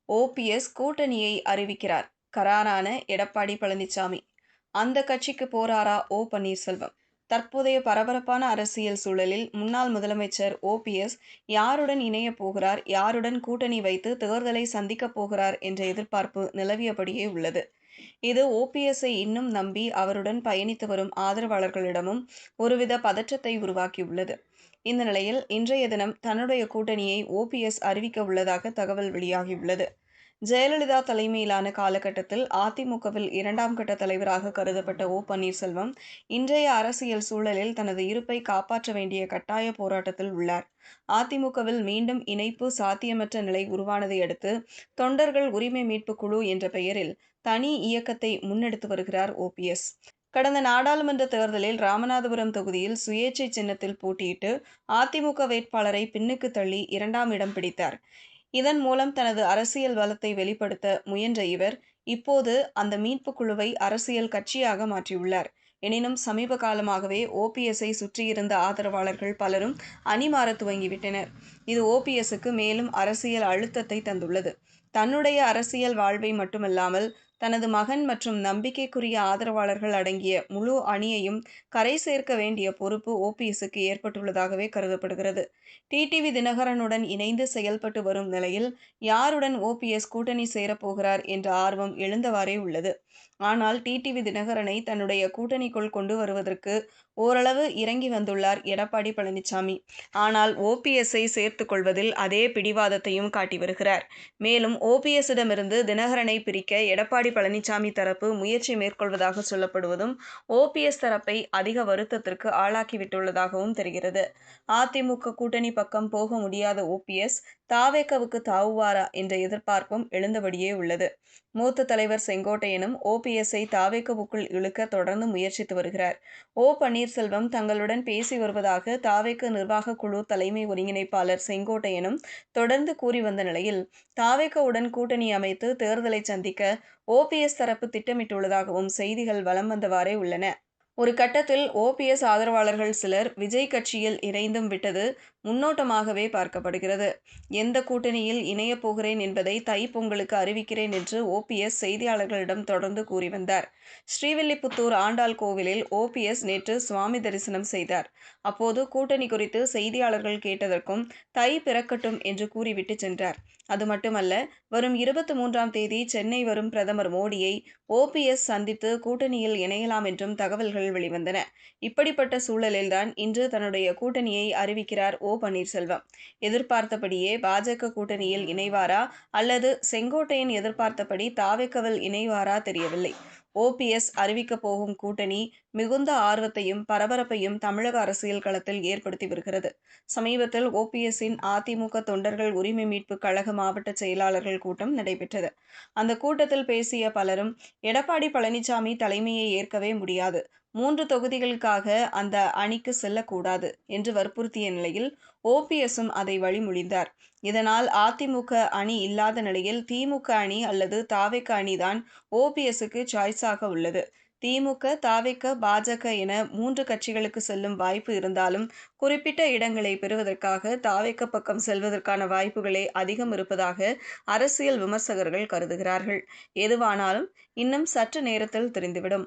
OPS கூட்டணியை அறிவிக்கிறார். கராரான எடப்பாடி பழனிசாமி. அந்த கட்சிக்கு போறாரா ஓ பன்னீர்செல்வம்? தற்போதைய பரபரப்பான அரசியல் சூழலில் முன்னாள் முதலமைச்சர் ஓபிஎஸ் யாருடன் இணையப் போகிறார், யாருடன் கூட்டணி வைத்து தேர்தலை சந்திக்கப் போகிறார் என்ற எதிர்பார்ப்பு நிலவியபடியே உள்ளது. இது ஓபிஎஸ்ஐ இன்னும் நம்பி அவருடன் பயணித்து வரும் ஆதரவாளர்களிடமும் ஒருவித பதற்றத்தை உருவாக்கியுள்ளது. இந்த நிலையில் இன்றைய தினம் தன்னுடைய கூட்டணியை ஓபிஎஸ் அறிவிக்க உள்ளதாக தகவல் வெளியாகியுள்ளது. ஜெயலலிதா தலைமையிலான காலகட்டத்தில் அதிமுகவில் இரண்டாம் கட்ட தலைவராக கருதப்பட்ட ஓ பன்னீர்செல்வம் இன்றைய அரசியல் சூழலில் தனது இருப்பை காப்பாற்ற வேண்டிய கட்டாய போராட்டத்தில் உள்ளார். அதிமுகவில் மீண்டும் இணைப்பு சாத்தியமற்ற நிலை உருவானதை அடுத்து தொண்டர்கள் உரிமை மீட்பு குழு என்ற பெயரில் தனி இயக்கத்தை முன்னெடுத்து வருகிறார் ஓபிஎஸ். கடந்த நாடாளுமன்ற தேர்தலில் ராமநாதபுரம் தொகுதியில் சுயேட்சை சின்னத்தில் போட்டியிட்டு அதிமுக வேட்பாளரை பின்னுக்கு தள்ளி இரண்டாம் இடம் பிடித்தார். இதன் மூலம் தனது அரசியல் பலத்தை வெளிப்படுத்த முயன்ற இவர் இப்போது அந்த மீட்பு குழுவை அரசியல் கட்சியாக மாற்றியுள்ளார். எனினும் சமீப காலமாகவே ஓபிஎஸ்ஐ சுற்றியிருந்த ஆதரவாளர்கள் பலரும் அணிமாற துவங்கிவிட்டனர். இது ஓபிஎஸ்க்கு மேலும் அரசியல் அழுத்தத்தை தந்துள்ளது. தன்னுடைய அரசியல் வாழ்வை மட்டுமல்லாமல் தனது மகன் மற்றும் நம்பிக்கைக்குரிய ஆதரவாளர்கள் அடங்கிய முழு அணியையும் கரை சேர்க்க வேண்டிய பொறுப்பு ஓபிஎஸ்க்கு ஏற்பட்டுள்ளதாகவே கருதப்படுகிறது. டிடிவி தினகரனுடன் இணைந்து செயல்பட்டு வரும் நிலையில் யாருடன் ஓபிஎஸ் கூட்டணி சேரப்போகிறார் என்ற ஆர்வம் எழுந்தவாறே உள்ளது. ஆனால் டிடிவி தினகரனை தன்னுடைய கூட்டணிக்குள் கொண்டு வருவதற்கு ஓரளவு இறங்கி வந்துள்ளார் எடப்பாடி பழனிசாமி. ஆனால் ஓபிஎஸ்ஐ சேர்த்துக் கொள்வதில் அதே பிடிவாதத்தையும் காட்டி வருகிறார். மேலும் ஓபிஎஸ்ஸிடமிருந்து தினகரனை பிரிக்க எடப்பாடி பழனிசாமி தரப்பு முயற்சி மேற்கொள்வதாக சொல்லப்படுவதும் ஓபிஎஸ் தரப்பை அதிக வருத்தத்திற்கு ஆளாக்கிவிட்டுள்ளதாகவும் தெரிகிறது. அதிமுக கூட்டணி பக்கம் போக முடியாத ஓபிஎஸ் தாவேகவுக்கு தாவுவாரா என்ற எதிர்பார்ப்பும் எழுந்தபடியே உள்ளது. மூத்த தலைவர் செங்கோட்டையனும் ஓபிஎஸ்ஐ தாவேகவுக்குள் இழுக்க தொடர்ந்து முயற்சித்து வருகிறார். ஓ பன்னீர்செல்வம் தங்களுடன் பேசி வருவதாக தாவேக நிர்வாக குழு தலைமை ஒருங்கிணைப்பாளர் செங்கோட்டையனும் தொடர்ந்து கூறி வந்த நிலையில் தாவேகவுடன் கூட்டணி அமைத்து தேர்தலை சந்திக்க ஓபிஎஸ் தரப்பு திட்டமிட்டுள்ளதாகவும் செய்திகள் வலம் வந்தவாறே உள்ளன. ஒரு கட்டத்தில் ஓபிஎஸ் ஆதரவாளர்கள் சிலர் விஜய் கட்சியில் இணைந்தும் விட்டது முன்னோட்டமாகவே பார்க்கப்படுகிறது. எந்த கூட்டணியில் இணையப் போகிறேன் என்பதை தைப்பொங்கலுக்கு அறிவிக்கிறேன் என்று ஓபிஎஸ் செய்தியாளர்களிடம் தொடர்ந்து கூறி வந்தார். ஸ்ரீவில்லிபுத்தூர் ஆண்டாள் கோவிலில் ஓபிஎஸ் நேற்று சுவாமி தரிசனம் செய்தார். அப்போது கூட்டணி குறித்து செய்தியாளர்கள் கேட்டதற்கும் தை பிறக்கட்டும் என்று கூறிவிட்டு சென்றார். அது மட்டுமல்ல, வரும் 23ஆம் தேதி சென்னை வரும் பிரதமர் மோடியை ஓபிஎஸ் சந்தித்து கூட்டணியில் இணையலாம் என்றும் தகவல்கள் வெளிவந்தன. இப்படிப்பட்ட சூழலில்தான் இன்று தன்னுடைய கூட்டணியை அறிவிக்கிறார் ஓ பன்னீர்செல்வம். எதிர்பார்த்தபடியே பாஜக கூட்டணியில் இணைவாரா அல்லது செங்கோட்டையன் எதிர்பார்த்தபடி தாவேகவில் இணைவாரா தெரியவில்லை. ஓபிஎஸ் அறிவிக்கப் போகும் கூட்டணி மிகுந்த ஆர்வத்தையும் பரபரப்பையும் தமிழக அரசியல் களத்தில் ஏற்படுத்தி வருகிறது. சமீபத்தில் ஓபிஎஸ்ஸின் அதிமுக தொண்டர்கள் உரிமை மீட்பு கழக மாவட்ட செயலாளர்கள் கூட்டம் நடைபெற்றது. அந்த கூட்டத்தில் பேசிய பலரும் எடப்பாடி பழனிசாமி தலைமையை ஏற்கவே முடியாது, 3 தொகுதிகளுக்காக அந்த அணிக்கு செல்லக்கூடாது என்று வற்புறுத்திய நிலையில் ஓபிஎஸ்ஸும் அதை வழிமொழிந்தார். இதனால் அதிமுக அணி இல்லாத நிலையில் திமுக அணி அல்லது தாவேக அணிதான் ஓபிஎஸ்க்கு சாய்ஸாக உள்ளது. திமுக, தாவேக, பாஜக என 3 கட்சிகளுக்கு செல்லும் வாய்ப்பு இருந்தாலும் குறிப்பிட்ட இடங்களை பெறுவதற்காக தாவேக பக்கம் செல்வதற்கான வாய்ப்புகளே அதிகம் இருப்பதாக அரசியல் விமர்சகர்கள் கருதுகிறார்கள். எதுவானாலும் இன்னும் சற்று நேரத்தில் தெரிந்துவிடும்.